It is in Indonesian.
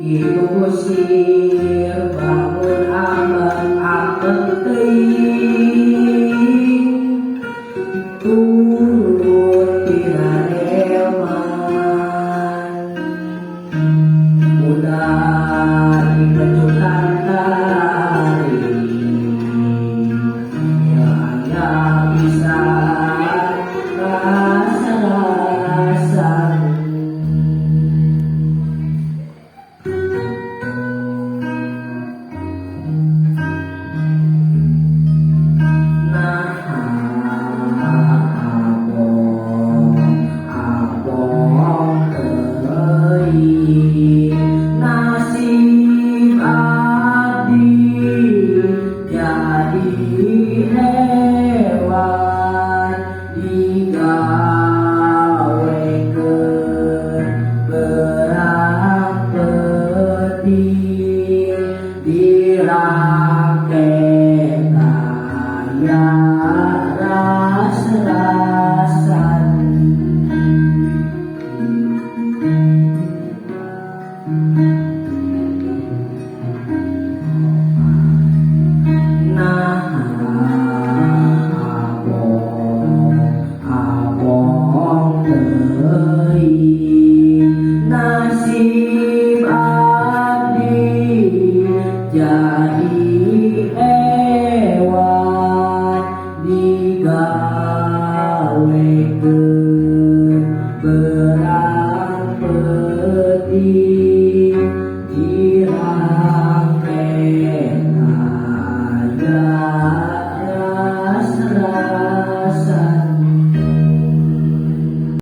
Ibu sir bangun anget-anget teuing turut pinareman udah dipecutan tari hanya bisa rasa-rasan. Nasib abdi jadi hewan digawekeun berang penting dirangkeng aya ras-rasan. Abong teuing nasib abdi jadi hewan digawekeun berang penting